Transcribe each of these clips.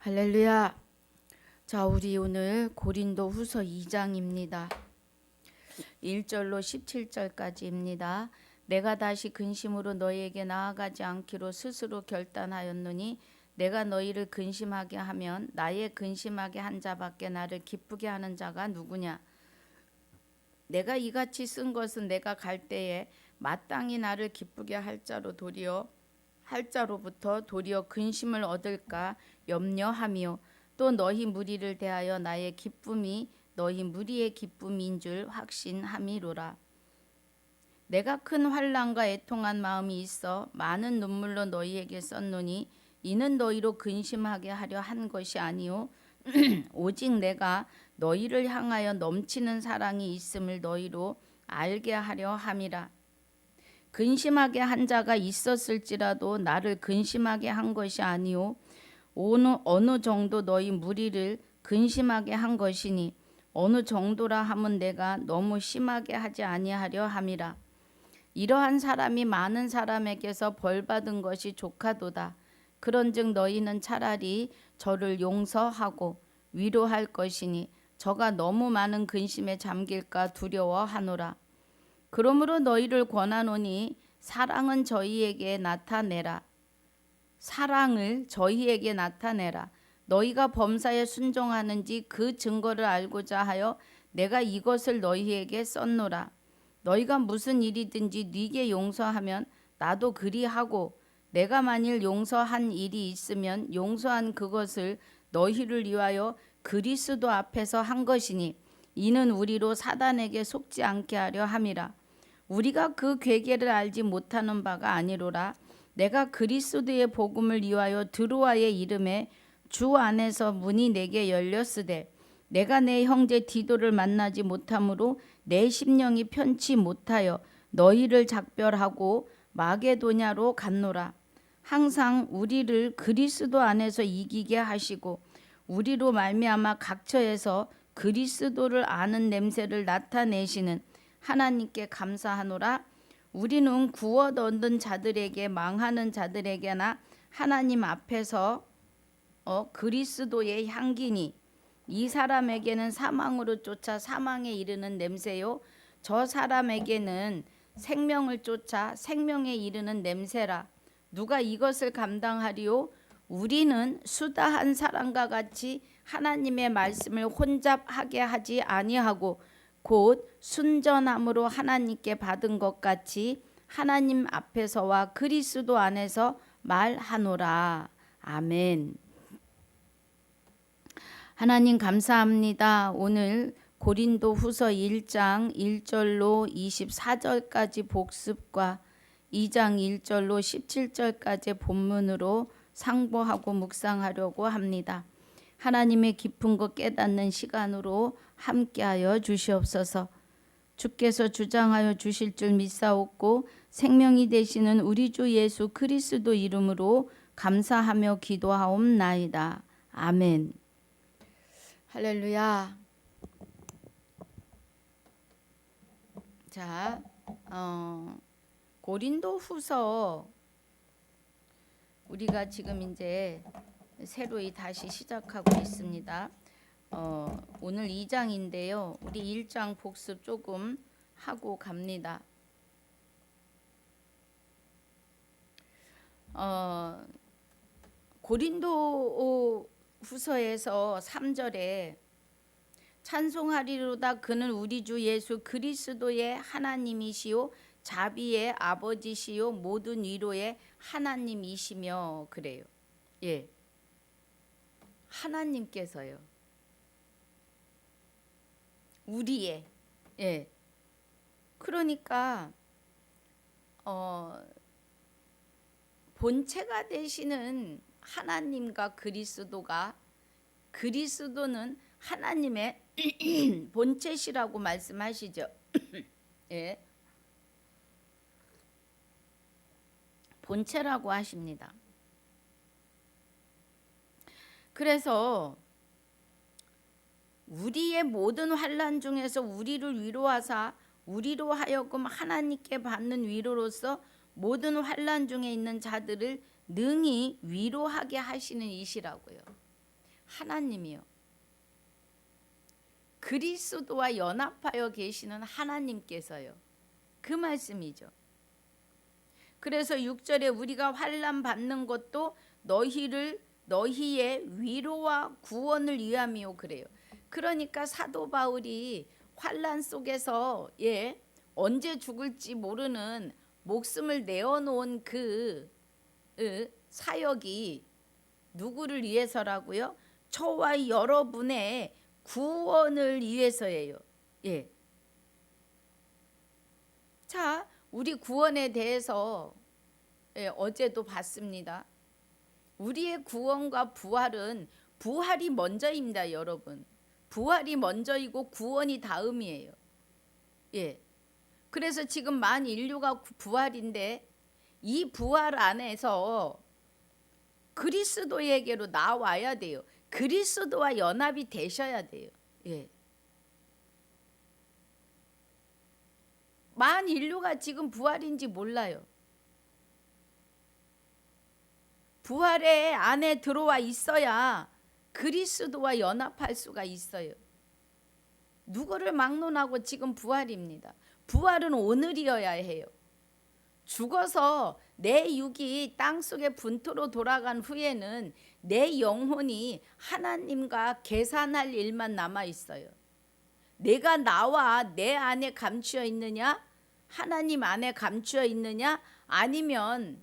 할렐루야. 자, 우리 오늘 고린도 후서 2장입니다. 1절로 17절까지입니다. 내가 다시 근심으로 너희에게 나아가지 않기로 스스로 결단하였노니 내가 너희를 근심하게 하면 나의 근심하게 한 자밖에 나를 기쁘게 하는 자가 누구냐. 내가 이같이 쓴 것은 내가 갈 때에 마땅히 나를 기쁘게 할 자로부터 도리어 근심을 얻을까 염려하며 또 너희 무리를 대하여 나의 기쁨이 너희 무리의 기쁨인 줄 확신함이로라. 내가 큰 환난과 애통한 마음이 있어 많은 눈물로 너희에게 썼노니 이는 너희로 근심하게 하려 한 것이 아니요 오직 내가 너희를 향하여 넘치는 사랑이 있음을 너희로 알게 하려 함이라. 근심하게 한 자가 있었을지라도 나를 근심하게 한 것이 아니요 어느 정도 너희 무리를 근심하게 한 것이니 어느 정도라 함은 내가 너무 심하게 하지 아니하려 함이라. 이러한 사람이 많은 사람에게서 벌받은 것이 족하도다. 그런즉 너희는 차라리 저를 용서하고 위로할 것이니 저가 너무 많은 근심에 잠길까 두려워하노라. 그러므로 너희를 권하노니 사랑을 저희에게 나타내라. 너희가 범사에 순종하는지 그 증거를 알고자 하여 내가 이것을 너희에게 썼노라. 너희가 무슨 일이든지 네게 용서하면 나도 그리하고 내가 만일 용서한 일이 있으면 용서한 그것을 너희를 위하여 그리스도 앞에서 한 것이니 이는 우리로 사단에게 속지 않게 하려 함이라. 우리가 그 괴계를 알지 못하는 바가 아니로라. 내가 그리스도의 복음을 위하여 드로아의 이름에 주 안에서 문이 내게 열렸으되 내가 내 형제 디도를 만나지 못하므로 내 심령이 편치 못하여 너희를 작별하고 마게도냐로 갔노라. 항상 우리를 그리스도 안에서 이기게 하시고 우리로 말미암아 각처에서 그리스도를 아는 냄새를 나타내시는 하나님께 감사하노라. 우리는 구원 얻는 자들에게 망하는 자들에게나 하나님 앞에서 그리스도의 향기니 이 사람에게는 사망으로 쫓아 사망에 이르는 냄새요 저 사람에게는 생명을 쫓아 생명에 이르는 냄새라. 누가 이것을 감당하리요? 우리는 수다한 사람과 같이 하나님의 말씀을 혼잡하게 하지 아니하고 곧 순전함으로 하나님께 받은 것 같이 하나님 앞에서와 그리스도 안에서 말하노라. 아멘. 하나님 감사합니다. 오늘 고린도 후서 1장 1절로 24절까지 복습과 2장 1절로 17절까지 본문으로 상고하고 묵상하려고 합니다. 하나님의 깊은 것 깨닫는 시간으로 함께하여 주시옵소서. 주께서 주장하여 주실 줄 믿사옵고 생명이 되시는 우리 주 예수 그리스도 이름으로 감사하며 기도하옵나이다. 아멘. 할렐루야. 자, 고린도 후서 우리가 지금 이제 새로이 다시 시작하고 있습니다. 오늘 2장인데요. 우리 1장 복습 조금 하고 갑니다. 고린도 후서에서 3절에 찬송하리로다 그는 우리 주 예수 그리스도의 하나님이시요 자비의 아버지시요 모든 위로의 하나님이시며 그래요. 예, 하나님께서요. 우리의 그러니까 본체가 되시는 하나님과 그리스도는 하나님의 본체시라고 말씀하시죠. 예, 본체라고 하십니다. 그래서 우리의 모든 환난 중에서 우리를 위로하사 우리로 하여금 하나님께 받는 위로로서 모든 환난 중에 있는 자들을 능히 위로하게 하시는 이시라고요. 하나님이요. 그리스도와 연합하여 계시는 하나님께서요. 그 말씀이죠. 그래서 6절에 우리가 환난 받는 것도 너희의 위로와 구원을 위함이요 그래요. 그러니까 사도 바울이 환난 속에서 언제 죽을지 모르는 목숨을 내어놓은 그 사역이 누구를 위해서라고요? 저와 여러분의 구원을 위해서예요. 자, 우리 구원에 대해서 어제도 봤습니다. 우리의 구원과 부활이 먼저입니다, 여러분. 부활이 먼저이고 구원이 다음이에요. 그래서 지금 만 인류가 부활인데 이 부활 안에서 그리스도에게로 나와야 돼요. 그리스도와 연합이 되셔야 돼요. 만 인류가 지금 부활인지 몰라요. 부활의 안에 들어와 있어야 그리스도와 연합할 수가 있어요. 누구를 막론하고 지금 부활입니다. 부활은 오늘이어야 해요. 죽어서 내 육이 땅속의 분토로 돌아간 후에는 내 영혼이 하나님과 계산할 일만 남아 있어요. 내가 나와 내 안에 감추어 있느냐? 하나님 안에 감추어 있느냐? 아니면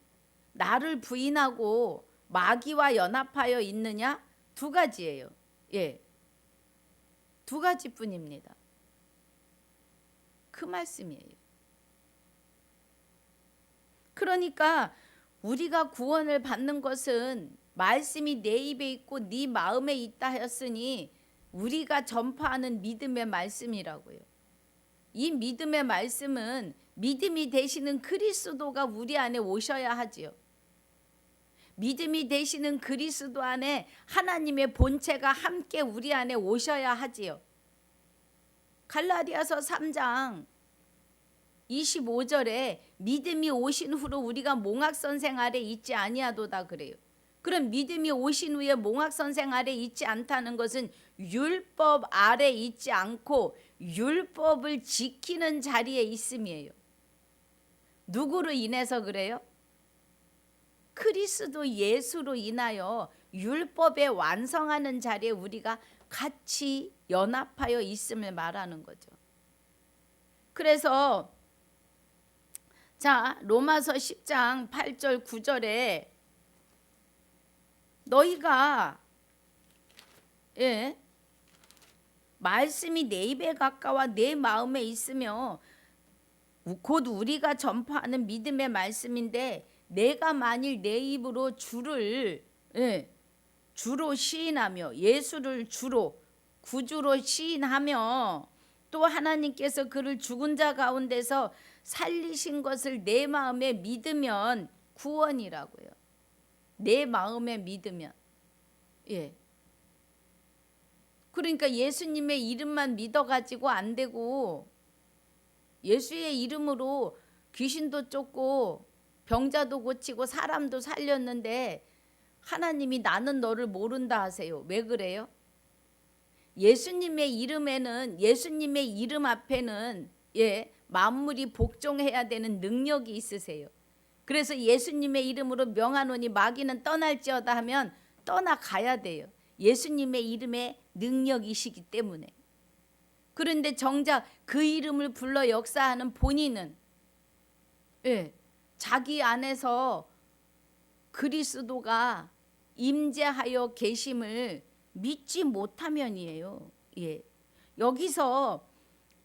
나를 부인하고 마귀와 연합하여 있느냐? 두 가지예요. 두 가지뿐입니다. 그 말씀이에요. 그러니까 우리가 구원을 받는 것은 말씀이 내 입에 있고 네 마음에 있다 하였으니 우리가 전파하는 믿음의 말씀이라고요. 이 믿음의 말씀은 믿음이 되시는 그리스도가 우리 안에 오셔야 하지요. 믿음이 되시는 그리스도 안에 하나님의 본체가 함께 우리 안에 오셔야 하지요. 갈라디아서 3장 25절에 믿음이 오신 후로 우리가 몽학선생 아래 있지 아니하도다 그래요. 그럼 믿음이 오신 후에 몽학선생 아래 있지 않다는 것은 율법 아래 있지 않고 율법을 지키는 자리에 있음이에요. 누구로 인해서 그래요? 그리스도 예수로 인하여 율법에 완성하는 자리에 우리가 같이 연합하여 있음을 말하는 거죠. 그래서 자, 로마서 10장 8절 9절에 너희가 말씀이 내 입에 가까워 내 마음에 있으며 곧 우리가 전파하는 믿음의 말씀인데 내가 만일 내 입으로 주로 시인하며 예수를 주로 구주로 시인하며 또 하나님께서 그를 죽은 자 가운데서 살리신 것을 내 마음에 믿으면 구원이라고요. 내 마음에 믿으면. 그러니까 예수님의 이름만 믿어가지고 안 되고 예수의 이름으로 귀신도 쫓고 병자도 고치고 사람도 살렸는데 하나님이 나는 너를 모른다 하세요. 왜 그래요? 예수님의 이름에는 예수님의 이름 앞에는 만물이 복종해야 되는 능력이 있으세요. 그래서 예수님의 이름으로 명하노니 마귀는 떠날지어다 하면 떠나가야 돼요. 예수님의 이름에 능력이시기 때문에. 그런데 정작 그 이름을 불러 역사하는 본인은 자기 안에서 그리스도가 임재하여 계심을 믿지 못하면이에요. 여기서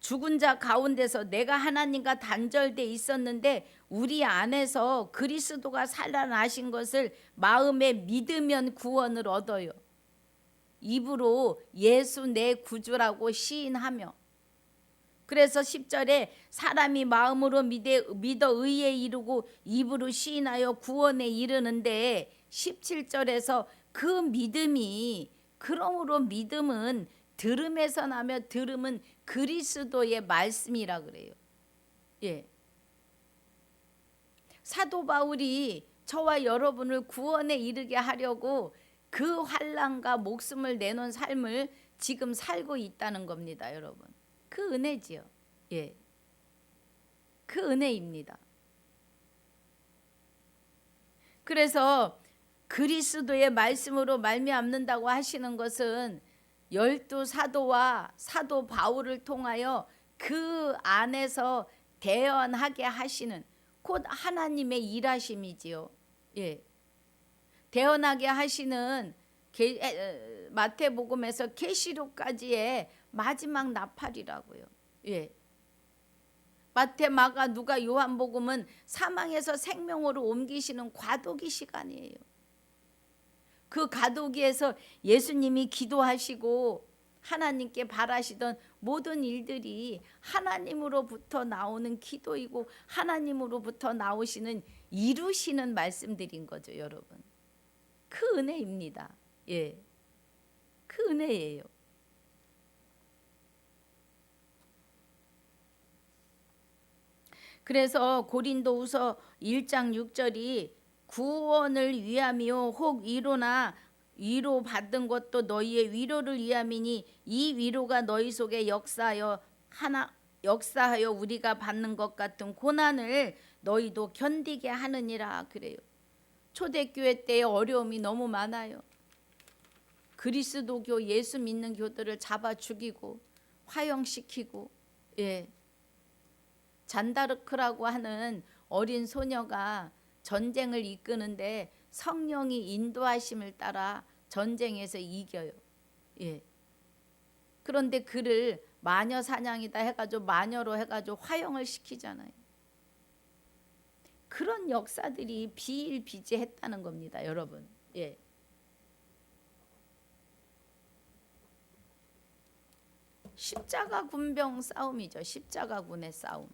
죽은 자 가운데서 내가 하나님과 단절돼 있었는데 우리 안에서 그리스도가 살아나신 것을 마음에 믿으면 구원을 얻어요. 입으로 예수 내 구주라고 시인하며. 그래서 10절에 사람이 마음으로 믿어 의에 이르고 입으로 시인하여 구원에 이르는데 17절에서 그 믿음이 그러므로 믿음은 들음에서 나며 들음은 그리스도의 말씀이라 그래요. 사도 바울이 저와 여러분을 구원에 이르게 하려고 그 환난과 목숨을 내놓은 삶을 지금 살고 있다는 겁니다, 여러분. 그 은혜지요. 예. 그 은혜입니다. 그래서 그리스도의 말씀으로 말미암는다고 하시는 것은 12사도와 사도 바울을 통하여 그 안에서 대언하게 하시는 곧 하나님의 일하심이지요. 예. 대언하게 하시는 마태복음에서 계시록까지의 마지막 나팔이라고요. 예. 마태, 마가, 누가, 요한복음은 사망에서 생명으로 옮기시는 과도기 시간이에요. 그 과도기에서 예수님이 기도하시고 하나님께 바라시던 모든 일들이 하나님으로부터 나오는 기도이고 하나님으로부터 나오시는 이루시는 말씀들인 거죠, 여러분. 그 은혜입니다. 예. 그 은혜예요. 그래서 고린도후서 1장 6절이 구원을 위함이요 혹 위로 받은 것도 너희의 위로를 위함이니 이 위로가 너희 속에 역사하여 우리가 받는 것 같은 고난을 너희도 견디게 하느니라 그래요. 초대교회 때의 어려움이 너무 많아요. 그리스도교 예수 믿는 교들을 잡아 죽이고 화형시키고 예. 잔다르크라고 하는 어린 소녀가 전쟁을 이끄는데 성령이 인도하심을 따라 전쟁에서 이겨요. 예. 그런데 그를 마녀 사냥이다 해가지고 마녀로 해가지고 화형을 시키잖아요. 그런 역사들이 비일비재했다는 겁니다, 여러분. 예. 십자가 군병 싸움이죠. 십자가 군의 싸움.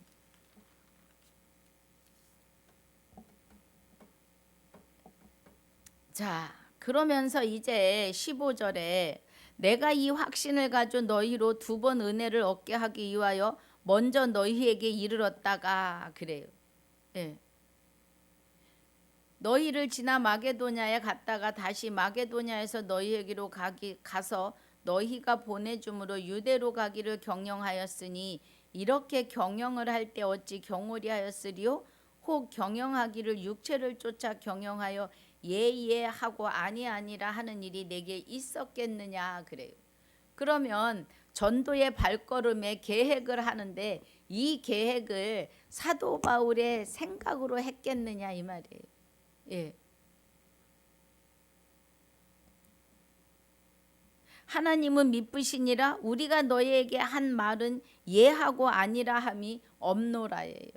자, 그러면서 이제 15절에 내가 이 확신을 가져 너희로 두 번 은혜를 얻게 하기 위하여 먼저 너희에게 이르렀다가 그래요. 예. 너희를 지나 마게도냐에 갔다가 다시 마게도냐에서 너희에게로 가서 너희가 보내줌으로 유대로 가기를 경영하였으니 이렇게 경영을 할 때 어찌 경홀히 하였으리요? 혹 경영하기를 육체를 쫓아 경영하여 예하고 아니라 하는 일이 내게 있었겠느냐 그래요. 그러면 전도의 발걸음에 계획을 하는데 이 계획을 사도 바울의 생각으로 했겠느냐 이 말이에요. 예. 하나님은 미쁘시니라 우리가 너희에게 한 말은 예하고 아니라 함이 없노라예요.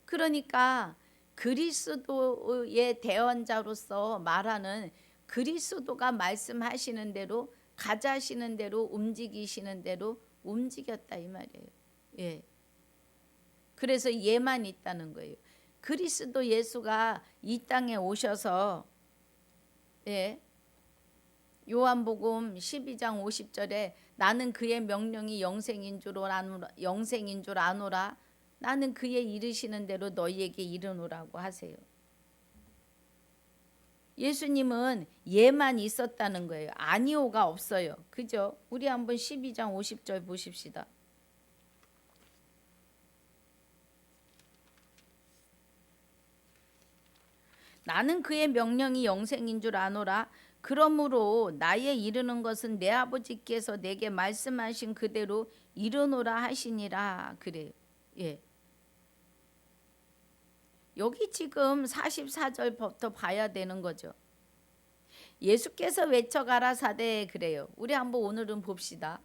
그러니까 그리스도의 대언자로서 말하는 그리스도가 말씀하시는 대로 가자시는 대로 움직이시는 대로 움직였다 이 말이에요. 예. 그래서 예만 있다는 거예요. 그리스도 예수가 이 땅에 오셔서 예. 요한복음 12장 50절에 나는 그의 명령이 영생인 줄 아노라 나는 그의 이르시는 대로 너희에게 이르노라고 하세요. 예수님은 예만 있었다는 거예요. 아니오가 없어요. 그죠? 우리 한번 12장 50절 보십시다. 나는 그의 명령이 영생인 줄 아노라. 그러므로 나의 이르는 것은 내 아버지께서 내게 말씀하신 그대로 이르노라 하시니라. 그래요. 예. 여기 지금 44절부터 봐야 되는 거죠. 예수께서 외쳐가라사대 그래요. 우리 한번 오늘은 봅시다.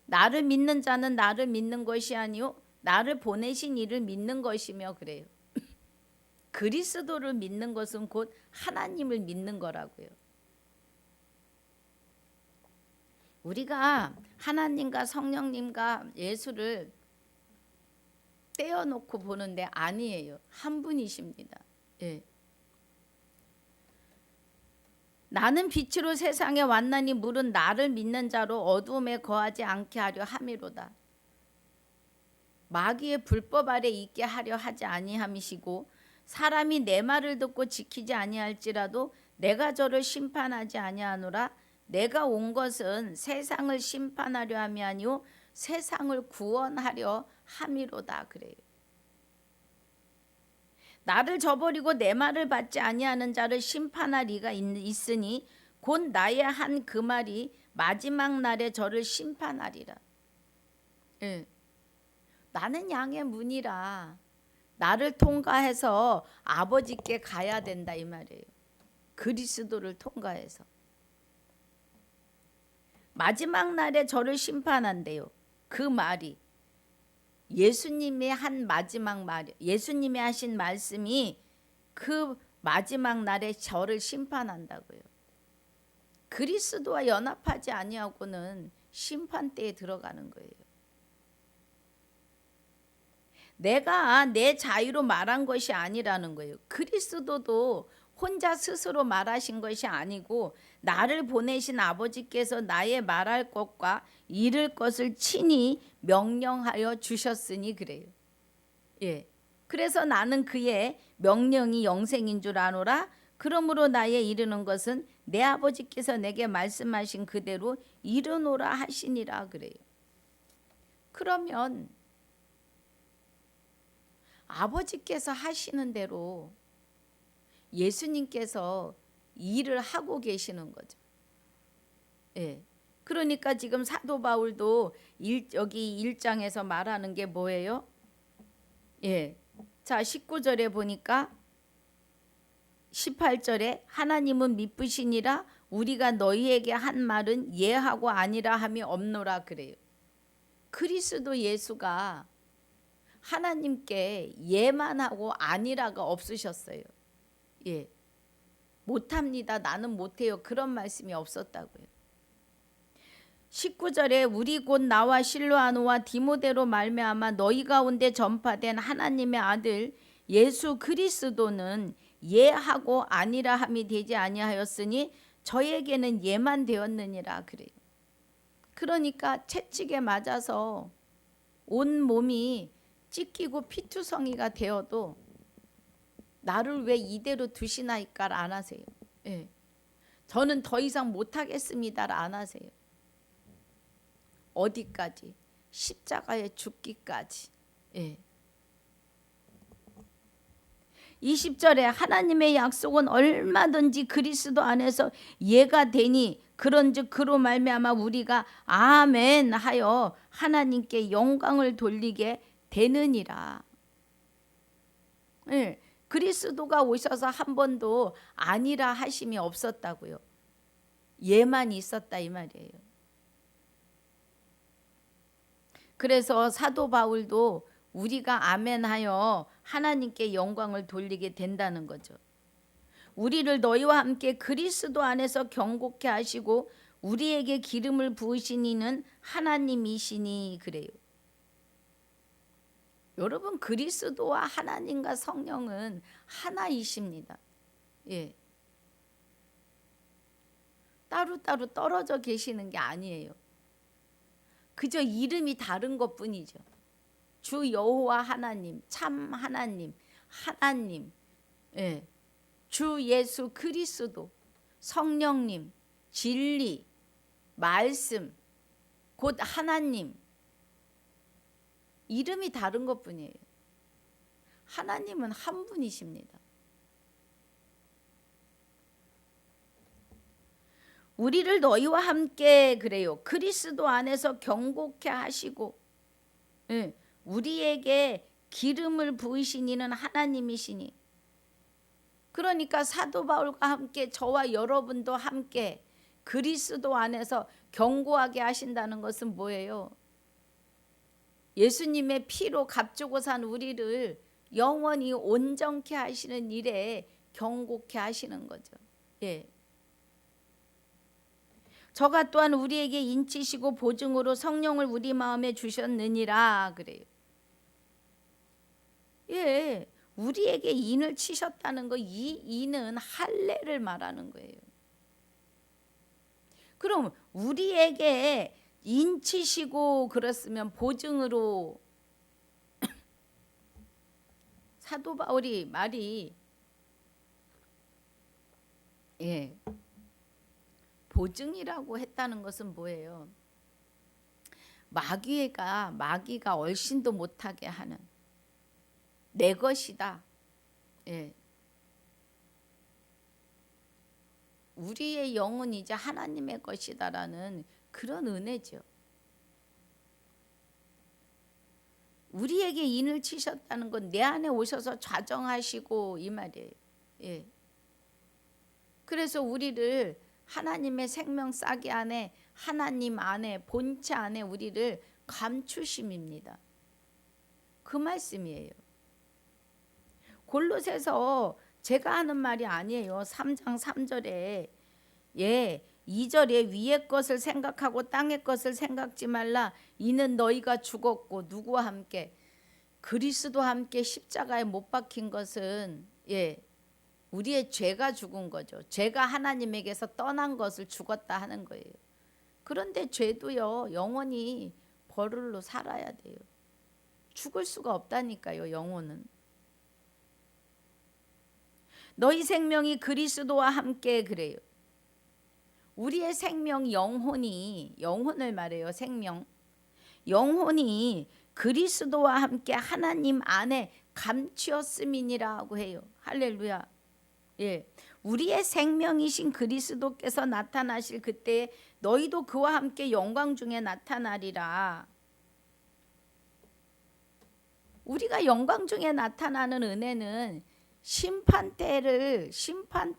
나를 믿는 자는 나를 믿는 것이 아니요 나를 보내신 이를 믿는 것이며 그래요. 그리스도를 믿는 것은 곧 하나님을 믿는 거라고요. 우리가 하나님과 성령님과 예수를 떼어놓고 보는데 아니에요. 한 분이십니다. 예. 나는 빛으로 세상에 왔나니 물은 나를 믿는 자로 어두움에 거하지 않게 하려 함이로다. 마귀의 불법 아래 있게 하려 하지 아니함이시고 사람이 내 말을 듣고 지키지 아니할지라도 내가 저를 심판하지 아니하노라. 내가 온 것은 세상을 심판하려 함이 아니요 세상을 구원하려 함이로다. 그래요. 나를 저버리고 내 말을 받지 아니하는 자를 심판할 이가 있으니 곧 나의 한 그 말이 마지막 날에 저를 심판하리라. 예. 나는 양의 문이라 나를 통과해서 아버지께 가야 된다 이 말이에요. 그리스도를 통과해서 마지막 날에 저를 심판한대요. 그 말이 예수님이 한 마지막 말, 예수님이 하신 말씀이 그 마지막 날에 저를 심판한다고요. 그리스도와 연합하지 아니하고는 심판대에 들어가는 거예요. 내가 내 자유로 말한 것이 아니라는 거예요. 그리스도도 혼자 스스로 말하신 것이 아니고 나를 보내신 아버지께서 나의 말할 것과 이룰 것을 친히 명령하여 주셨으니 그래요. 예. 그래서 나는 그의 명령이 영생인 줄 아노라. 그러므로 나의 이르는 것은 내 아버지께서 내게 말씀하신 그대로 이르노라 하시니라 그래요. 그러면 아버지께서 하시는 대로 예수님께서 일을 하고 계시는 거죠. 예. 그러니까 지금 사도 바울도 여기 1장에서 말하는 게 뭐예요? 예. 자, 19절에 보니까 18절에 하나님은 미쁘시니라 우리가 너희에게 한 말은 예하고 아니라 함이 없노라 그래요. 그리스도 예수가 하나님께 예만 하고 아니라가 없으셨어요. 예. 못합니다. 나는 못해요. 그런 말씀이 없었다고요. 19절에 우리 곧 나와 실로아노와 디모데로 말미암아 너희 가운데 전파된 하나님의 아들 예수 그리스도는 예하고 아니라 함이 되지 아니하였으니 저에게는 예만 되었느니라 그래요. 그러니까 채찍에 맞아서 온 몸이 찢기고 피투성이가 되어도 나를 왜 이대로 두시나이까를 안 하세요. 예. 저는 더 이상 못하겠습니다를 안 하세요. 어디까지? 십자가에 죽기까지. 예. 20절에 하나님의 약속은 얼마든지 그리스도 안에서 예가 되니 그런즉 그로 말미암아 우리가 아멘 하여 하나님께 영광을 돌리게 되느니라. 예. 그리스도가 오셔서 한 번도 아니라 하심이 없었다고요. 예만 있었다 이 말이에요. 그래서 사도 바울도 우리가 아멘하여 하나님께 영광을 돌리게 된다는 거죠. 우리를 너희와 함께 그리스도 안에서 경고케 하시고 우리에게 기름을 부으신 이는 하나님이시니 그래요. 여러분 그리스도와 하나님과 성령은 하나이십니다. 예. 따로따로 떨어져 계시는 게 아니에요. 그저 이름이 다른 것뿐이죠. 주 여호와 하나님, 참 하나님, 하나님, 예. 주 예수 그리스도, 성령님, 진리, 말씀, 곧 하나님. 이름이 다른 것뿐이에요. 하나님은 한 분이십니다. 우리를 너희와 함께 그래요. 그리스도 안에서 경고케 하시고 우리에게 기름을 부으신 이는 하나님이시니 그러니까 사도 바울과 함께 저와 여러분도 함께 그리스도 안에서 경고하게 하신다는 것은 뭐예요? 예수님의 피로 값주고 산 우리를 영원히 온전케 하시는 일에 경고케 하시는 거죠. 예. 저가 또한 우리에게 인치시고 보증으로 성령을 우리 마음에 주셨느니라 그래요. 예, 우리에게 인을 치셨다는 거, 이 인은 할례를 말하는 거예요. 그럼 우리에게 인치시고 그랬으면 보증으로 사도 바울이 말이 예. 보증이라고 했다는 것은 뭐예요? 마귀가 얼씬도 못하게 하는 내 것이다. 예. 우리의 영은 이제 하나님의 것이다라는 그런 은혜죠. 우리에게 인을 치셨다는 건 내 안에 오셔서 좌정하시고 이 말이에요. 예. 그래서 우리를 하나님의 생명 싹이 안에 하나님 안에 본체 안에 우리를 감추심입니다. 그 말씀이에요. 골로새서 제가 하는 말이 아니에요. 3장 3절에 2절에 위의 것을 생각하고 땅의 것을 생각지 말라. 이는 너희가 죽었고 누구와 함께 그리스도와 함께 십자가에 못 박힌 것은 우리의 죄가 죽은 거죠. 죄가 하나님에게서 떠난 것을 죽었다 하는 거예요. 그런데 죄도요 영원히 벌을로 살아야 돼요. 죽을 수가 없다니까요. 영혼은. 너희 생명이 그리스도와 함께 그래요. 우리의 생명 영혼을 말해요. 생명 영혼이 그리스도와 함께 하나님 안에 감추었음이니라고 해요. 할렐루야. 우리의 생명이신 그리스도께서 나타나실 그때에 너희도 그와 함께 영광 중에 나타나리라. 우리가 영광 중에 나타나는 은혜는 심판대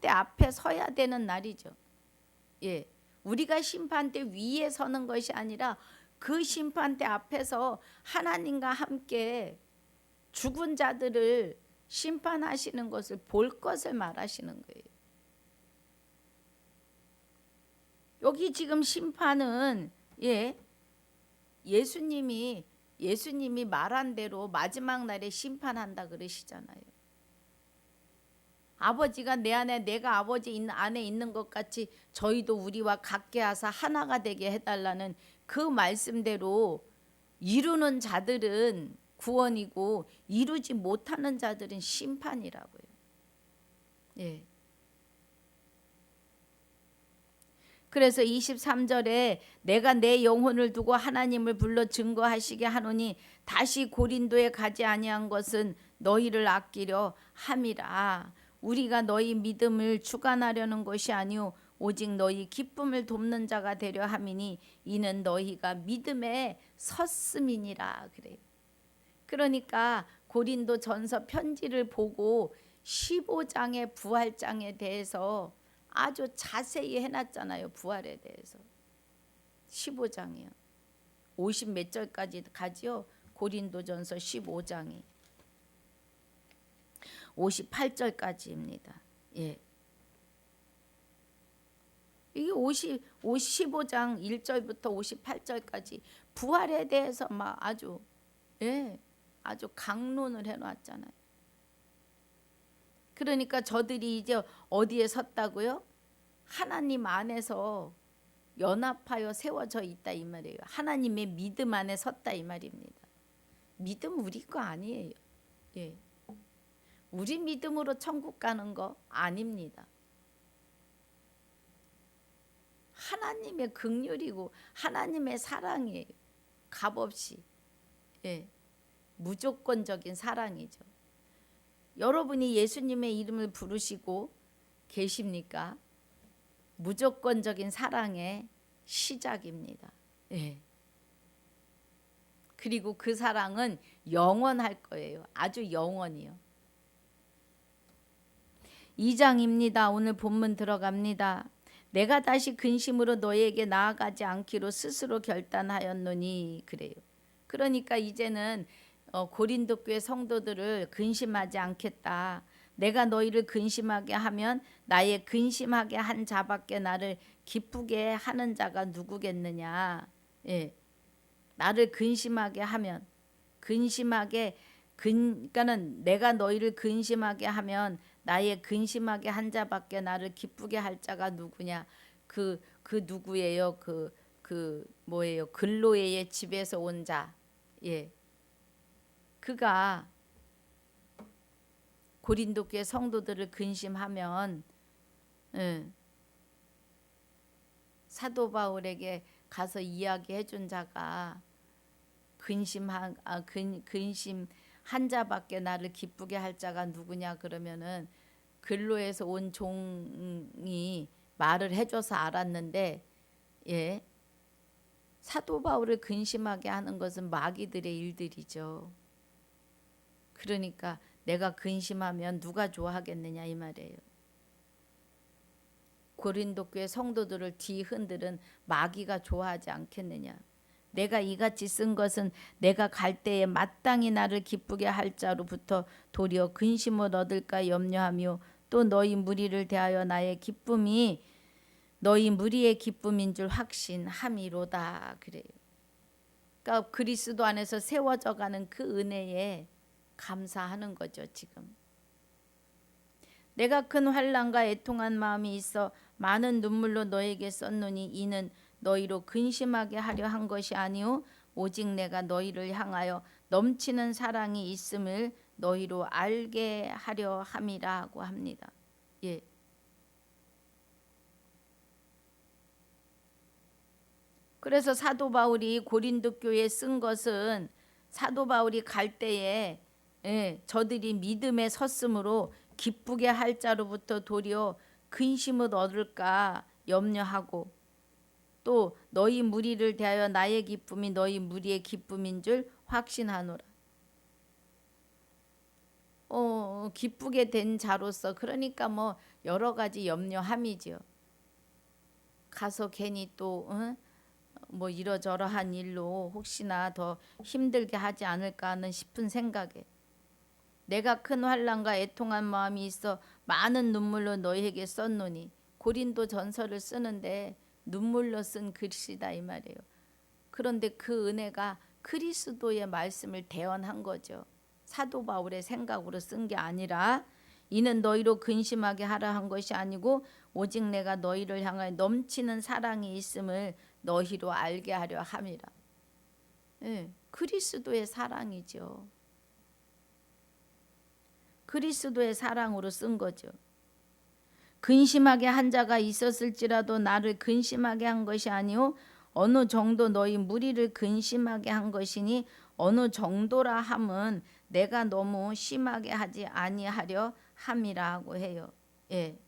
앞에 서야 되는 날이죠. 우리가 심판대 위에 서는 것이 아니라 그 심판대 앞에서 하나님과 함께 죽은 자들을 심판하시는 것을 볼 것을 말하시는 거예요. 여기 지금 심판은 예수님이 말한 대로 마지막 날에 심판한다 그러시잖아요. 아버지가 내 안에 내가 아버지 안에 있는 것 같이 저희도 우리와 같게 하사 하나가 되게 해달라는 그 말씀대로 이루는 자들은 구원이고 이루지 못하는 자들은 심판이라고요. 그래서 23절에 내가 내 영혼을 두고 하나님을 불러 증거하시게 하노니 다시 고린도에 가지 아니한 것은 너희를 아끼려 함이라. 우리가 너희 믿음을 주관하려는 것이 아니오 오직 너희 기쁨을 돕는 자가 되려 함이니 이는 너희가 믿음에 섰음이니라 그래요. 그러니까 고린도 전서 편지를 보고 15장의 부활장에 대해서 아주 자세히 해놨잖아요. 부활에 대해서 15장이요. 50 몇 절까지 가지요. 고린도전서 15장이 58절까지입니다. 이게 15장 1절부터 58절까지 부활에 대해서 막 아주 강론을 해놨잖아요. 그러니까 저들이 이제 어디에 섰다고요? 하나님 안에서 연합하여 세워져 있다 이 말이에요. 하나님의 믿음 안에 섰다 이 말입니다. 믿음 우리 거 아니에요. 우리 믿음으로 천국 가는 거 아닙니다. 하나님의 긍휼이고 하나님의 사랑이에요. 값없이 무조건적인 사랑이죠. 여러분이 예수님의 이름을 부르시고 계십니까? 무조건적인 사랑의 시작입니다. 그리고 그 사랑은 영원할 거예요. 아주 영원히요. 2장입니다. 오늘 본문 들어갑니다. 내가 다시 근심으로 너희에게 나아가지 않기로 스스로 결단하였노니 그래요. 그러니까 이제는 고린도 교회 성도들을 근심하지 않겠다. 내가 너희를 근심하게 하면 나의 근심하게 한 자밖에 나를 기쁘게 하는 자가 누구겠느냐. 나를 근심하게 하면 그러니까는 내가 너희를 근심하게 하면 나의 근심하게 한 자밖에 나를 기쁘게 할 자가 누구냐. 그 누구예요? 그 뭐예요? 글로에의 집에서 온 자. 그가 고린도 교회 성도들을 근심하면 예. 사도 바울에게 가서 이야기해 준 자가 근심 한 자밖에 나를 기쁘게 할 자가 누구냐 그러면은 근로에서 온 종이 말을 해줘서 알았는데, 예, 사도 바울을 근심하게 하는 것은 마귀들의 일들이죠. 그러니까 내가 근심하면 누가 좋아하겠느냐 이 말이에요. 고린도 교회 성도들을 뒤흔들은 마귀가 좋아하지 않겠느냐. 내가 이같이 쓴 것은 내가 갈 때에 마땅히 나를 기쁘게 할 자로부터 도리어 근심을 얻을까 염려하며 또 너희 무리를 대하여 나의 기쁨이 너희 무리의 기쁨인 줄 확신함이로다 그래요. 그러니까 그리스도 안에서 세워져 가는 그 은혜에 감사하는 거죠. 지금 내가 큰 환난과 애통한 마음이 있어 많은 눈물로 너에게 썼노니 이는 너희로 근심하게 하려 한 것이 아니오 오직 내가 너희를 향하여 넘치는 사랑이 있음을 너희로 알게 하려 함이라고 합니다. 예. 그래서 사도 바울이 고린도 교회에 쓴 것은 사도 바울이 갈 때에, 예, 저들이 믿음에 섰으므로 기쁘게 할 자로부터 도리어 근심을 얻을까 염려하고 또 너희 무리를 대하여 나의 기쁨이 너희 무리의 기쁨인 줄 확신하노라. 기쁘게 된 자로서 그러니까 뭐 여러 가지 염려함이죠. 가서 괜히 또 뭐 이러저러한 일로 혹시나 더 힘들게 하지 않을까 하는 싶은 생각에 내가 큰 환난과 애통한 마음이 있어 많은 눈물로 너희에게 썼노니 고린도 전서를 쓰는데 눈물로 쓴 글씨다 이 말이에요. 그런데 그 은혜가 그리스도의 말씀을 대언한 거죠. 사도 바울의 생각으로 쓴 게 아니라 이는 너희로 근심하게 하라 한 것이 아니고 오직 내가 너희를 향하여 넘치는 사랑이 있음을 너희로 알게 하려 함이라. 예, 그리스도의 사랑이죠. 그리스도의 사랑으로 쓴 거죠. 근심하게 한 자가 있었을지라도 나를 근심하게 한 것이 아니오 어느 정도 너희 무리를 근심하게 한 것이니 어느 정도라 함은 내가 너무 심하게 하지 아니하려 함이라고 해요. 예.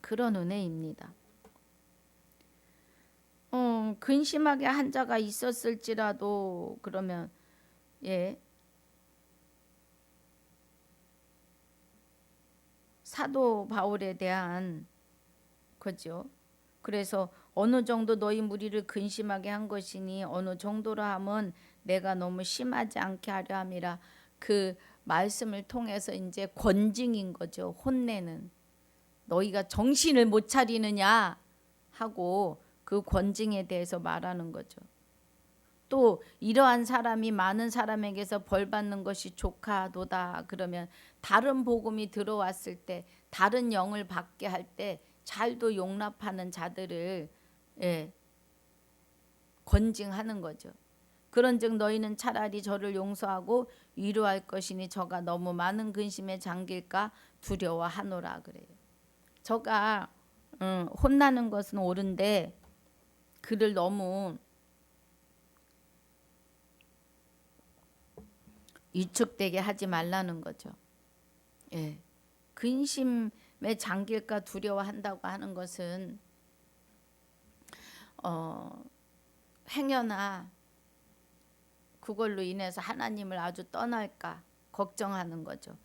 그런 은혜입니다. 근심하게 한 자가 있었을지라도 그러면 예. 사도 바울에 대한 거죠. 그래서 어느 정도 너희 무리를 근심하게 한 것이니 어느 정도라 함은 내가 너무 심하지 않게 하려 함이라. 그 말씀을 통해서 이제 권징인 거죠. 혼내는. 너희가 정신을 못 차리느냐 하고 그 권징에 대해서 말하는 거죠. 또 이러한 사람이 많은 사람에게서 벌 받는 것이 조카도다 그러면 다른 복음이 들어왔을 때 다른 영을 받게 할 때 잘도 용납하는 자들을 예, 권징하는 거죠. 그런즉 너희는 차라리 저를 용서하고 위로할 것이니 저가 너무 많은 근심에 잠길까 두려워하노라 그래요. 저가 혼나는 것은 옳은데 그를 너무 위축되게 하지 말라는 거죠. 예. 근심에 잠길까 두려워한다고 하는 것은 행여나 그걸로 인해서 하나님을 아주 떠날까 걱정하는 거죠.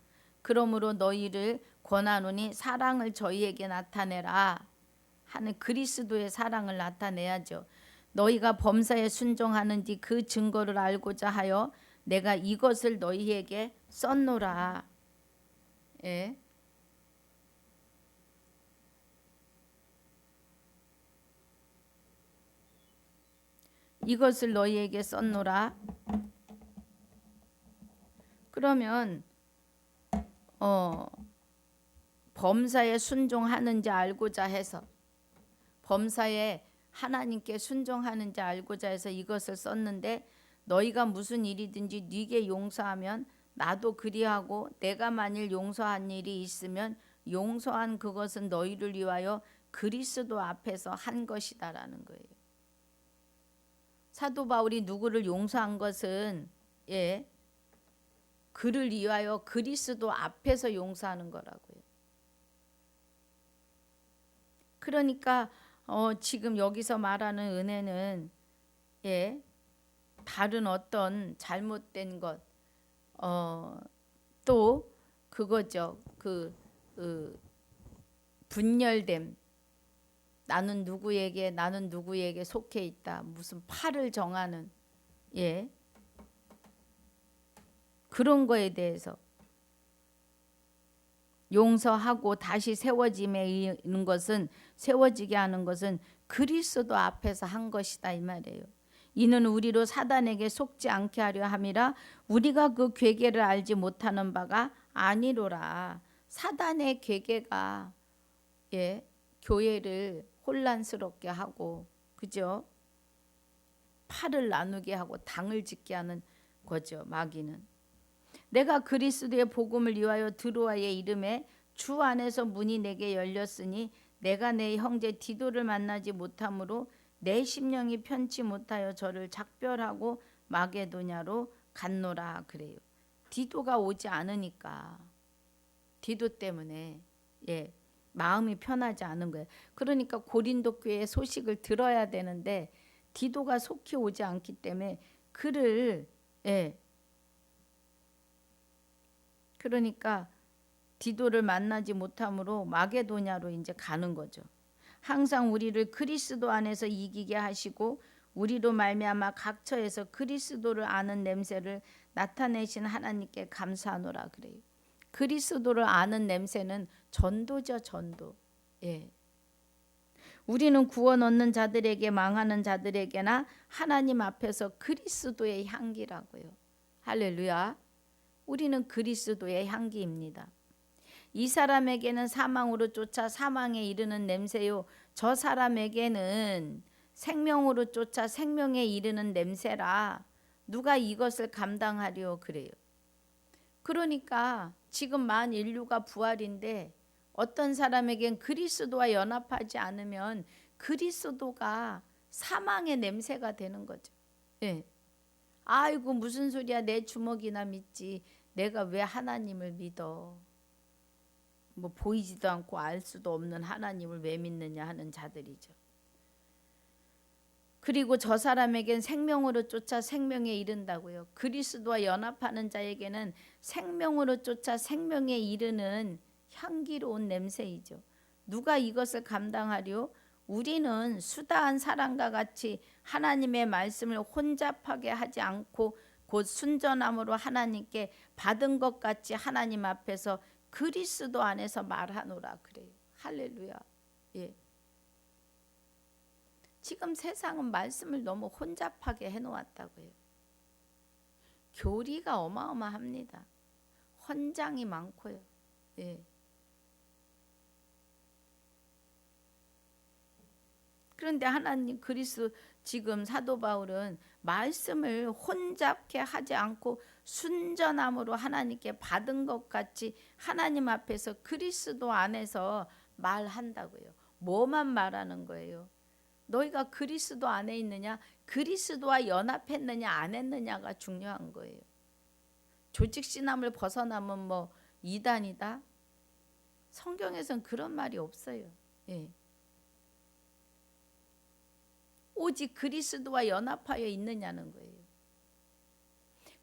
그러므로 너희를 권하노니 사랑을 저희에게 나타내라 하는 그리스도의 사랑을 나타내야죠. 너희가 범사에 순종하는지 그 증거를 알고자 하여 내가 이것을 너희에게 썼노라. 예. 이것을 너희에게 썼노라. 그러면 범사에 순종하는지 알고자 해서 범사에 하나님께 순종하는지 알고자 해서 이것을 썼는데 너희가 무슨 일이든지 네게 용서하면 나도 그리하고 내가 만일 용서한 일이 있으면 용서한 그것은 너희를 위하여 그리스도 앞에서 한 것이다라는 거예요. 사도 바울이 누구를 용서한 것은 그를 위하여 그리스도 앞에서 용서하는 거라고요. 그러니까 지금 여기서 말하는 은혜는 다른 어떤 잘못된 것, 또 그거죠. 분열됨. 나는 누구에게 속해 있다. 무슨 팔을 정하는 그런 거에 대해서 용서하고 다시 세워지게 하는 것은 그리스도 앞에서 한 것이다 이 말이에요. 이는 우리로 사단에게 속지 않게 하려 함이라 우리가 그 괴계를 알지 못하는 바가 아니로라. 사단의 괴계가 교회를 혼란스럽게 하고 그죠? 팔을 나누게 하고 당을 짓게 하는 거죠. 마귀는. 내가 그리스도의 복음을 위하여 드로아의 이름에 주 안에서 문이 내게 열렸으니 내가 내 형제 디도를 만나지 못함으로 내 심령이 편치 못하여 저를 작별하고 마게도냐로 갔노라 그래요. 디도가 오지 않으니까 디도 때문에 마음이 편하지 않은 거예요. 그러니까 고린도 교회의 소식을 들어야 되는데 디도가 속히 오지 않기 때문에 그를 그러니까 디도를 만나지 못함으로 마게도냐로 이제 가는 거죠. 항상 우리를 그리스도 안에서 이기게 하시고 우리로 말미암아 각처에서 그리스도를 아는 냄새를 나타내신 하나님께 감사하노라 그래요. 그리스도를 아는 냄새는 전도죠, 전도. 우리는 구원 얻는 자들에게 망하는 자들에게나 하나님 앞에서 그리스도의 향기라고요. 할렐루야. 우리는 그리스도의 향기입니다. 이 사람에게는 사망으로 쫓아 사망에 이르는 냄새요 저 사람에게는 생명으로 쫓아 생명에 이르는 냄새라 누가 이것을 감당하리요 그래요. 그러니까 지금 만 인류가 부활인데 어떤 사람에겐 그리스도와 연합하지 않으면 그리스도가 사망의 냄새가 되는 거죠. 아이고 무슨 소리야, 내 주먹이나 믿지 내가 왜 하나님을 믿어. 뭐 보이지도 않고 알 수도 없는 하나님을 왜 믿느냐 하는 자들이죠. 그리고 저 사람에겐 생명으로 쫓아 생명에 이른다고요. 그리스도와 연합하는 자에게는 생명으로 쫓아 생명에 이르는 향기로운 냄새이죠. 누가 이것을 감당하리요? 우리는 수다한 사람과 같이 하나님의 말씀을 혼잡하게 하지 않고 곧 순전함으로 하나님께 받은 것 같이 하나님 앞에서 그리스도 안에서 말하노라 그래요. 할렐루야. 지금 세상은 말씀을 너무 혼잡하게 해놓았다고요. 교리가 어마어마합니다. 헌장이 많고요. 그런데 하나님 그리스도 지금 사도 바울은 말씀을 혼잡게 하지 않고 순전함으로 하나님께 받은 것 같이 하나님 앞에서 그리스도 안에서 말한다고요. 뭐만 말하는 거예요? 너희가 그리스도 안에 있느냐, 그리스도와 연합했느냐 안 했느냐가 중요한 거예요. 조직신함을 벗어나면 뭐 이단이다? 성경에선 그런 말이 없어요. 오직 그리스도와 연합하여 있느냐는 거예요.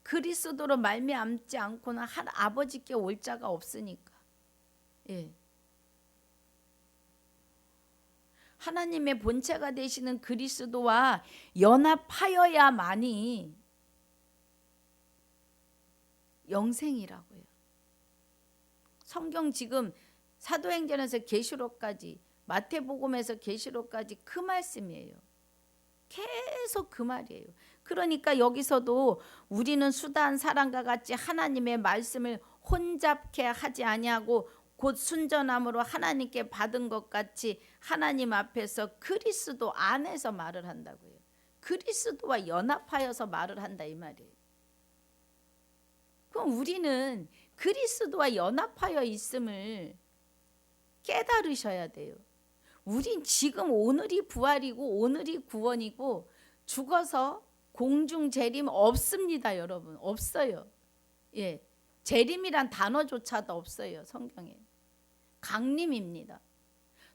그리스도로 말미암지 않고는 아버지께 올 자가 없으니까. 하나님의 본체가 되시는 그리스도와 연합하여야만이 영생이라고요. 성경 지금 사도행전에서 계시록까지 마태복음에서 계시록까지 그 말씀이에요. 계속 그 말이에요. 그러니까 여기서도 우리는 수다한 사람과 같이 하나님의 말씀을 혼잡케 하지 아니하고 곧 순전함으로 하나님께 받은 것 같이 하나님 앞에서 그리스도 안에서 말을 한다고요. 그리스도와 연합하여서 말을 한다 이 말이에요. 그럼 우리는 그리스도와 연합하여 있음을 깨달으셔야 돼요. 우린 지금 오늘이 부활이고 오늘이 구원이고 죽어서 공중 재림 없습니다, 여러분. 없어요. 예. 재림이란 단어조차도 없어요, 성경에. 강림입니다.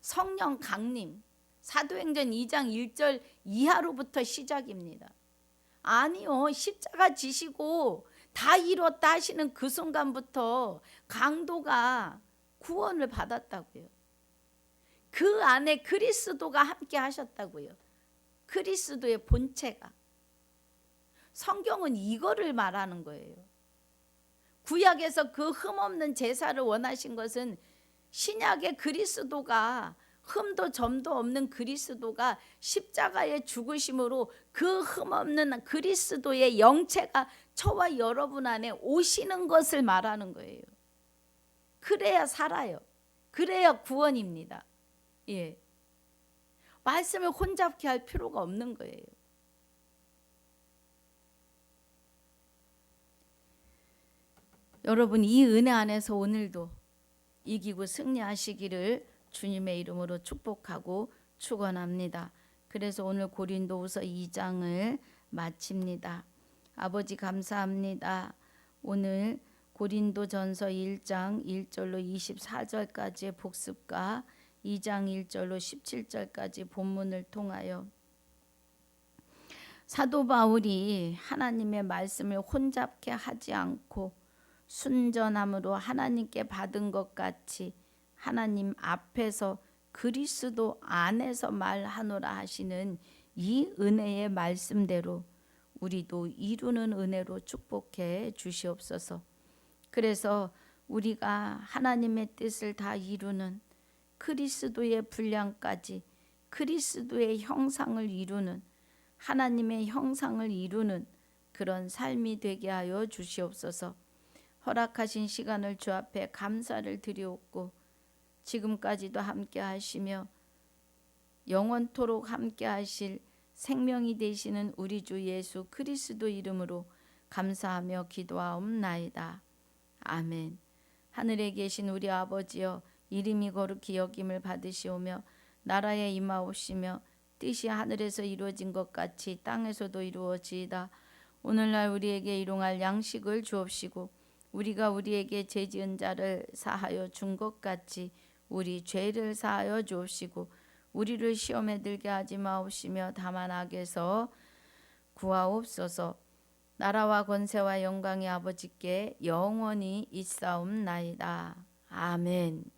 성령 강림. 사도행전 2장 1절 이하로부터 시작입니다. 아니요. 십자가 지시고 다 이뤘다 하시는 그 순간부터 강도가 구원을 받았다고요. 그 안에 그리스도가 함께 하셨다고요. 그리스도의 본체가. 성경은 이거를 말하는 거예요. 구약에서 그 흠없는 제사를 원하신 것은 신약의 그리스도가 흠도 점도 없는 그리스도가 십자가의 죽으심으로 그 흠없는 그리스도의 영체가 저와 여러분 안에 오시는 것을 말하는 거예요. 그래야 살아요. 그래야 구원입니다. 예. 말씀을 혼잡게 할 필요가 없는 거예요. 여러분 이 은혜 안에서 오늘도 이기고 승리하시기를 주님의 이름으로 축복하고 축원합니다. 그래서 오늘 고린도후서 2장을 마칩니다. 아버지 감사합니다. 오늘 고린도전서 1장 1절로 24절까지의 복습과 2장 1절로 17절까지 본문을 통하여 사도 바울이 하나님의 말씀을 혼잡게 하지 않고 순전함으로 하나님께 받은 것 같이 하나님 앞에서 그리스도 안에서 말하노라 하시는 이 은혜의 말씀대로 우리도 이루는 은혜로 축복해 주시옵소서. 그래서 우리가 하나님의 뜻을 다 이루는 그리스도의 분량까지 그리스도의 형상을 이루는 하나님의 형상을 이루는 그런 삶이 되게 하여 주시옵소서. 허락하신 시간을 주 앞에 감사를 드리옵고 지금까지도 함께 하시며 영원토록 함께 하실 생명이 되시는 우리 주 예수 그리스도 이름으로 감사하며 기도하옵나이다. 아멘. 하늘에 계신 우리 아버지여 이름이 거룩히 여김을 받으시오며 나라에 임하옵시며 뜻이 하늘에서 이루어진 것 같이 땅에서도 이루어지이다. 오늘날 우리에게 일용할 양식을 주옵시고 우리가 우리에게 죄지은 자를 사하여 준 것 같이 우리 죄를 사하여 주옵시고 우리를 시험에 들게 하지 마옵시며 다만 악에서 구하옵소서. 나라와 권세와 영광이 아버지께 영원히 있사옵나이다. 아멘.